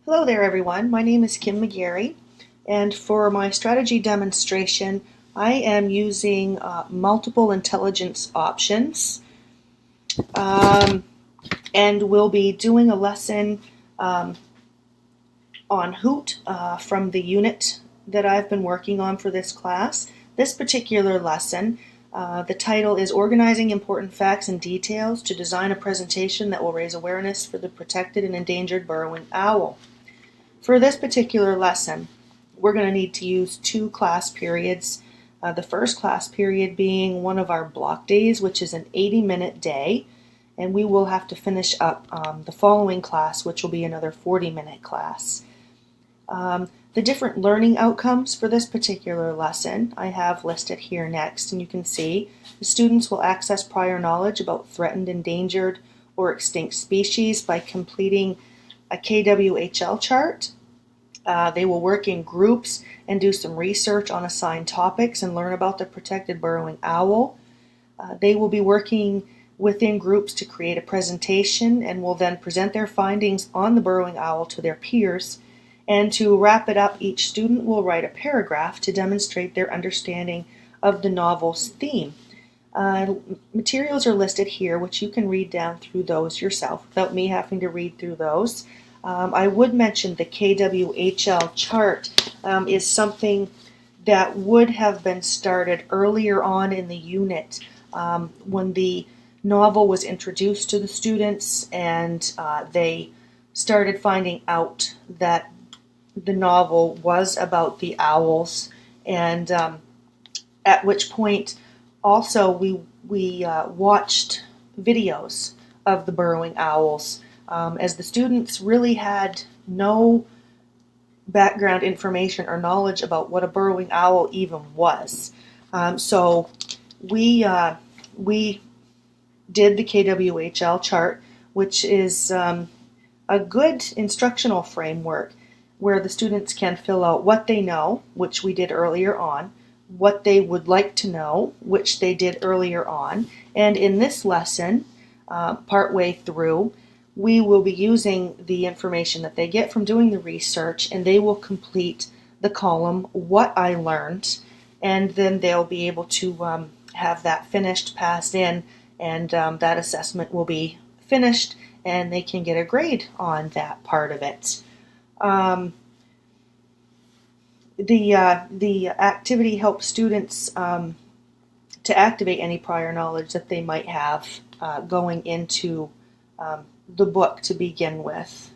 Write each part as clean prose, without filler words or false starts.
Hello there everyone, my name is Kim McGarry, and for my strategy demonstration I am using multiple intelligence options, um, and we'll be doing a lesson um, on Hoot from the unit that I've been working on for this class. This particular lesson, the title is Organizing Important Facts and Details to Design a Presentation that will Raise Awareness for the Protected and Endangered Burrowing Owl. For this particular lesson, we're going to need to use two class periods. The first class period being one of our block days, which is an 80-minute day, and we will have to finish up the following class, which will be another 40-minute class. The different learning outcomes for this particular lesson I have listed here next, and you can see the students will access prior knowledge about threatened, endangered, or extinct species by completing a KWHL chart. They will work in groups and do some research on assigned topics and learn about the protected burrowing owl. They will be working within groups to create a presentation and will then present their findings on the burrowing owl to their peers. And to wrap it up, each student will write a paragraph to demonstrate their understanding of the novel's theme. Materials are listed here, which you can read down through those yourself without me having to read through those. I would mention the KWHL chart is something that would have been started earlier on in the unit when the novel was introduced to the students, and they started finding out that the novel was about the owls, and at which point also we watched videos of the burrowing owls, as the students really had no background information or knowledge about what a burrowing owl even was. So we did the KWHL chart, which is a good instructional framework where the students can fill out what they know, which we did earlier on, what they would like to know, which they did earlier on, and in this lesson, partway through, we will be using the information that they get from doing the research, and they will complete the column What I Learned, and then they'll be able to have that finished, passed in, and that assessment will be finished, and they can get a grade on that part of it. The activity helps students to activate any prior knowledge that they might have going into the book to begin with.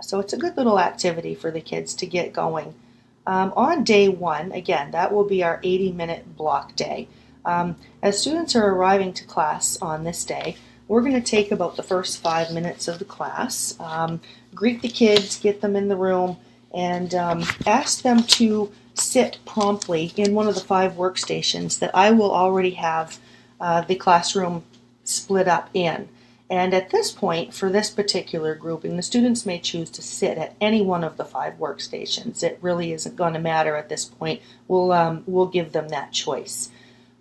So it's a good little activity for the kids to get going. On day one, again, that will be our 80-minute block day. As students are arriving to class on this day, we're going to take about the first 5 minutes of the class, greet the kids, get them in the room, and ask them to sit promptly in one of the 5 workstations that I will already have the classroom split up in. And at this point, for this particular grouping, the students may choose to sit at any one of the 5 workstations. It really isn't going to matter at this point. We'll give them that choice.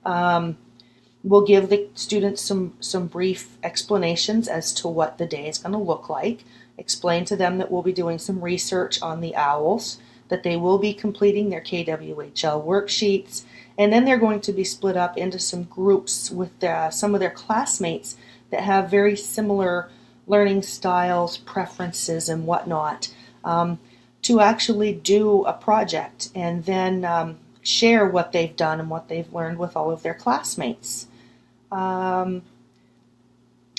We'll give the students some brief explanations as to what the day is going to look like. Explain to them that we'll be doing some research on the owls, that they will be completing their KWHL worksheets, and then they're going to be split up into some groups with some of their classmates that have very similar learning styles, preferences, and whatnot, to actually do a project and then share what they've done and what they've learned with all of their classmates. I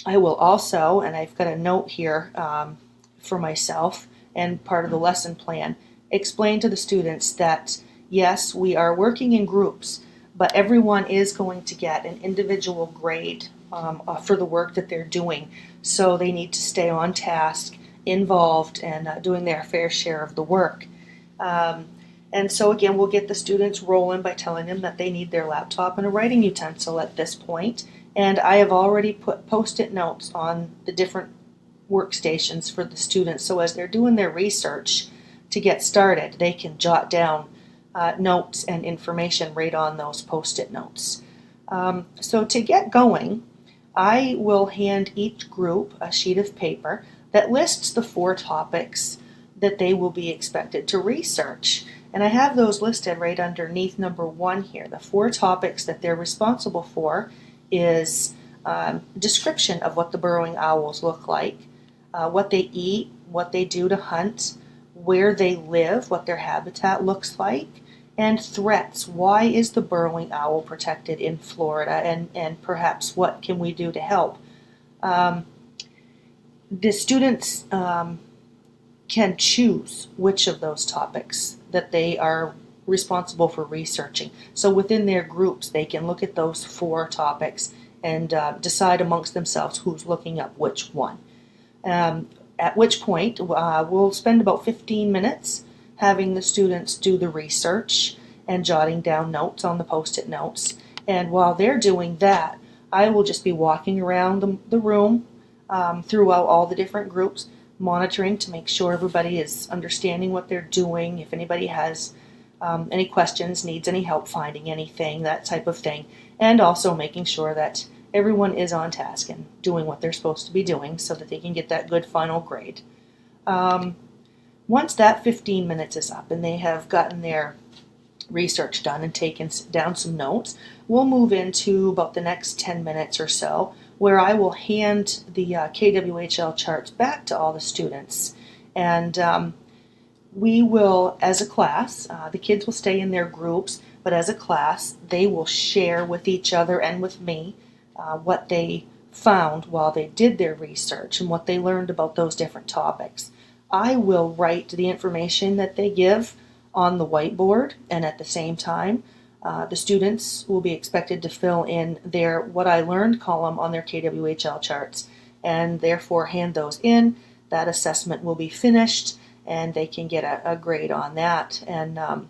will also, and I've got a note here for myself and part of the lesson plan, explain to the students that yes, we are working in groups, but everyone is going to get an individual grade for the work that they're doing. So they need to stay on task, involved, and doing their fair share of the work. And so again, we'll get the students rolling by telling them that they need their laptop and a writing utensil at this point. And I have already put post-it notes on the different workstations for the students. So as they're doing their research to get started, they can jot down notes and information right on those post-it notes. So to get going, I will hand each group a sheet of paper that lists the 4 topics that they will be expected to research. And I have those listed right underneath number 1 here. The 4 topics that they're responsible for is description of what the burrowing owls look like, what they eat, what they do to hunt, where they live, what their habitat looks like, and threats. Why is the burrowing owl protected in Florida, and perhaps what can we do to help? The students can choose which of those topics that they are responsible for researching. So within their groups, they can look at those 4 topics and decide amongst themselves who's looking up which one. At which point, we'll spend about 15 minutes having the students do the research and jotting down notes on the post-it notes. And while they're doing that, I will just be walking around the room throughout all the different groups, monitoring to make sure everybody is understanding what they're doing, if anybody has any questions, needs any help finding anything, that type of thing, and also making sure that everyone is on task and doing what they're supposed to be doing so that they can get that good final grade. Once that 15 minutes is up and they have gotten their research done and taken down some notes, we'll move into about the next 10 minutes or so where I will hand the KWHL charts back to all the students. And we will, as a class, the kids will stay in their groups, but as a class, they will share with each other and with me what they found while they did their research and what they learned about those different topics. I will write the information that they give on the whiteboard, and at the same time, the students will be expected to fill in their What I Learned column on their KWHL charts and therefore hand those in. That assessment will be finished and they can get a grade on that. And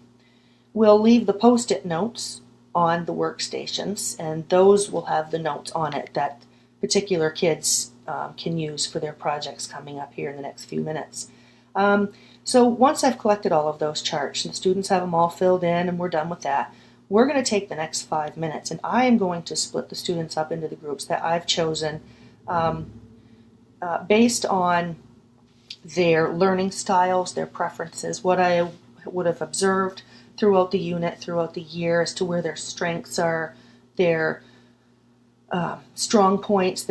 we'll leave the post-it notes on the workstations, and those will have the notes on it that particular kids can use for their projects coming up here in the next few minutes. So once I've collected all of those charts and the students have them all filled in and we're done with that, we're going to take the next 5 minutes and I am going to split the students up into the groups that I've chosen based on their learning styles, their preferences, what I would have observed throughout the unit, throughout the year, as to where their strengths are, their strong points,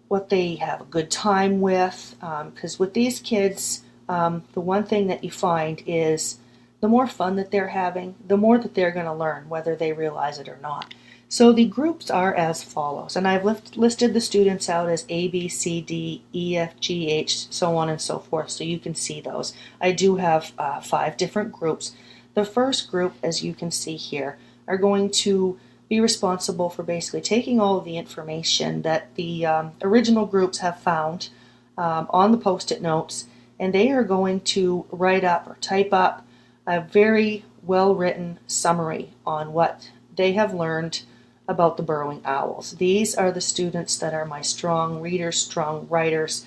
what they have a good time with. Because with these kids, the one thing that you find is the more fun that they're having, the more that they're going to learn, whether they realize it or not. So the groups are as follows, and I've listed the students out as A, B, C, D, E, F, G, H, so on and so forth, so you can see those. I do have 5 different groups. The first group, as you can see here, are going to be responsible for basically taking all of the information that the original groups have found on the post-it notes, and they are going to write up or type up a very well-written summary on what they have learned about the burrowing owls. These are the students that are my strong readers, strong writers.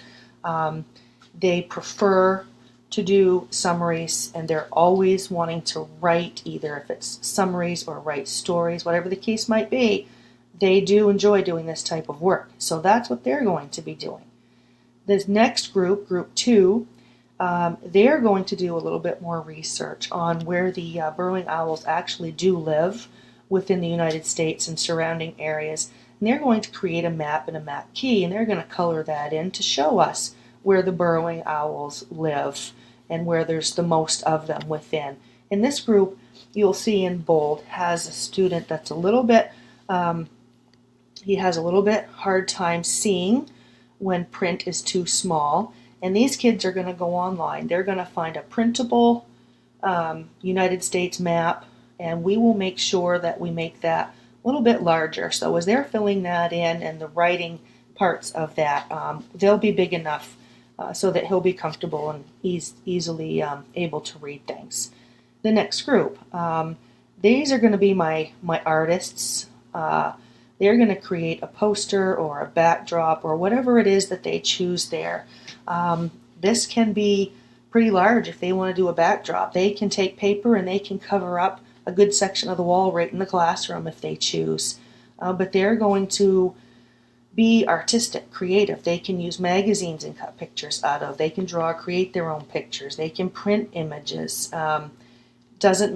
They prefer to do summaries, and they're always wanting to write, either if it's summaries or write stories, whatever the case might be. They do enjoy doing this type of work, so that's what they're going to be doing. This next group, group 2, they're going to do a little bit more research on where the burrowing owls actually do live within the United States and surrounding areas. And they're going to create a map and a map key, and they're going to color that in to show us where the burrowing owls live and where there's the most of them within. In this group, you'll see in bold, has a student that's a little bit, he has a little bit hard time seeing when print is too small. And these kids are going to go online. They're going to find a printable United States map, and we will make sure that we make that a little bit larger. So as they're filling that in and the writing parts of that, they'll be big enough so that he'll be comfortable and easily able to read things. The next group, these are going to be my artists. They're going to create a poster or a backdrop or whatever it is that they choose there. This can be pretty large if they want to do a backdrop. They can take paper and they can cover up a good section of the wall right in the classroom if they choose. But they're going to be artistic, creative. They can use magazines and cut pictures out of. They can draw, create their own pictures. They can print images. Doesn't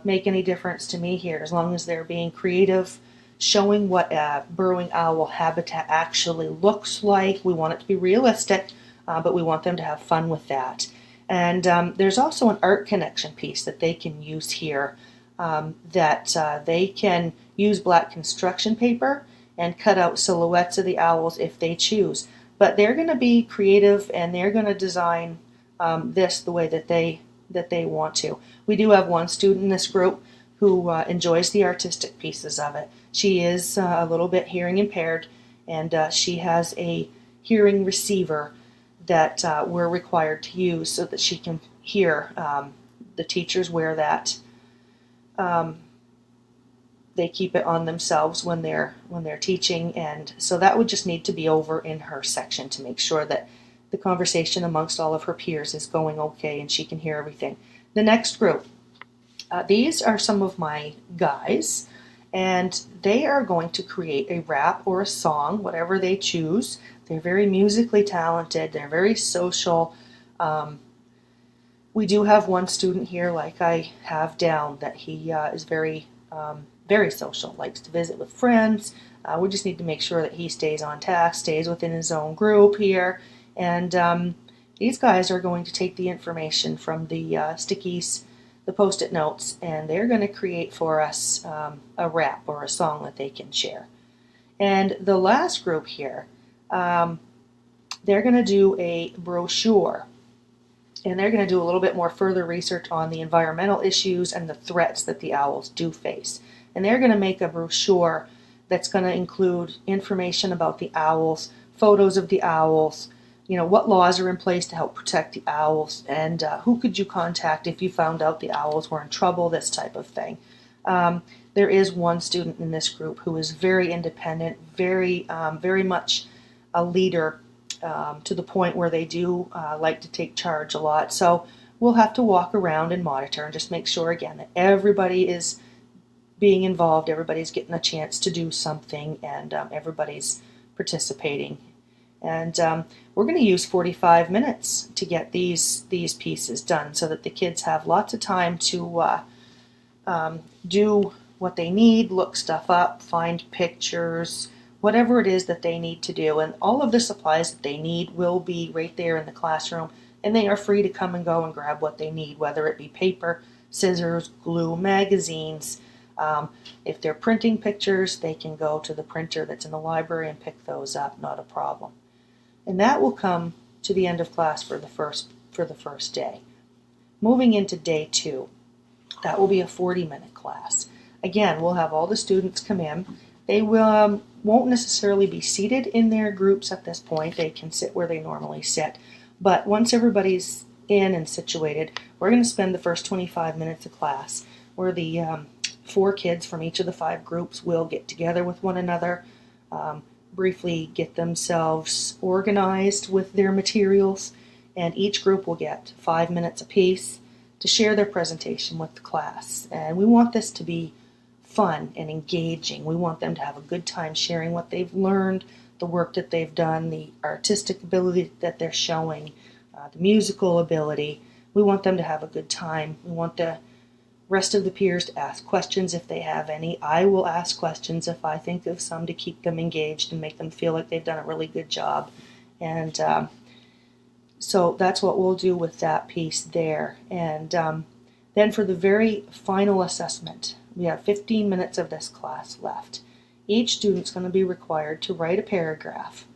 make any difference to me here, as long as they're being creative, showing what a burrowing owl habitat actually looks like. We want it to be realistic, but we want them to have fun with that. And there's also an art connection piece that they can use here, that they can use black construction paper and cut out silhouettes of the owls if they choose. But they're going to be creative, and they're going to design this the way that they want to. We do have one student in this group who enjoys the artistic pieces of it. She is a little bit hearing impaired, and she has a hearing receiver that we're required to use so that she can hear. The teachers wear that. They keep it on themselves when they're teaching, and so that would just need to be over in her section to make sure that the conversation amongst all of her peers is going okay and she can hear everything. The next group, these are some of my guys, and they are going to create a rap or a song, whatever they choose. They're very musically talented. They're very social. We do have one student here, like I have down, that he is very social, likes to visit with friends. We just need to make sure that he stays on task, stays within his own group here. And these guys are going to take the information from the stickies, the Post-it notes, and they're going to create for us a rap or a song that they can share. And the last group here, they're going to do a brochure. And they're going to do a little bit more further research on the environmental issues and the threats that the owls do face. And they're going to make a brochure that's going to include information about the owls, photos of the owls, what laws are in place to help protect the owls, and who could you contact if you found out the owls were in trouble, this type of thing. There is one student in this group who is very independent, very much a leader, to the point where they do like to take charge a lot. So we'll have to walk around and monitor and just make sure, again, that everybody is being involved, everybody's getting a chance to do something, and everybody's participating. And we're going to use 45 minutes to get these pieces done so that the kids have lots of time to do what they need, look stuff up, find pictures, whatever it is that they need to do. And all of the supplies that they need will be right there in the classroom, and they are free to come and go and grab what they need, whether it be paper, scissors, glue, magazines. If they're printing pictures, they can go to the printer that's in the library and pick those up, not a problem. And that will come to the end of class for the first day. Moving into day 2, that will be a 40-minute class. Again, we'll have all the students come in. They won't necessarily be seated in their groups at this point. They can sit where they normally sit. But once everybody's in and situated, we're going to spend the first 25 minutes of class where the 4 kids from each of the 5 groups will get together with one another, briefly get themselves organized with their materials, and each group will get 5 minutes apiece to share their presentation with the class. And we want this to be fun and engaging. We want them to have a good time sharing what they've learned, the work that they've done, the artistic ability that they're showing, the musical ability. We want them to have a good time. We want the rest of the peers to ask questions if they have any. I will ask questions if I think of some to keep them engaged and make them feel like they've done a really good job. And so that's what we'll do with that piece there. And then for the very final assessment, we have 15 minutes of this class left. Each student's going to be required to write a paragraph.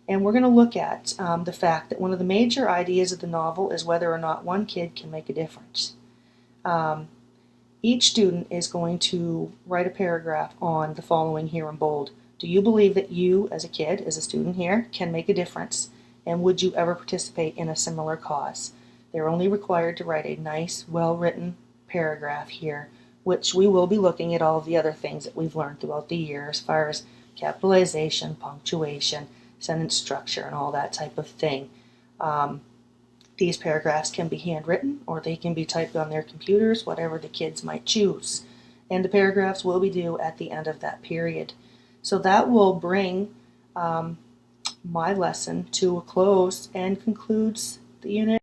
And we're going to look at the fact that one of the major ideas of the novel is whether or not one kid can make a difference. Each student is going to write a paragraph on the following here in bold. Do you believe that you, as a kid, as a student here, can make a difference? And would you ever participate in a similar cause? They're only required to write a nice, well-written paragraph here, which we will be looking at all of the other things that we've learned throughout the year as far as capitalization, punctuation, sentence structure, and all that type of thing. These paragraphs can be handwritten or they can be typed on their computers, whatever the kids might choose. And the paragraphs will be due at the end of that period. So that will bring my lesson to a close and concludes the unit.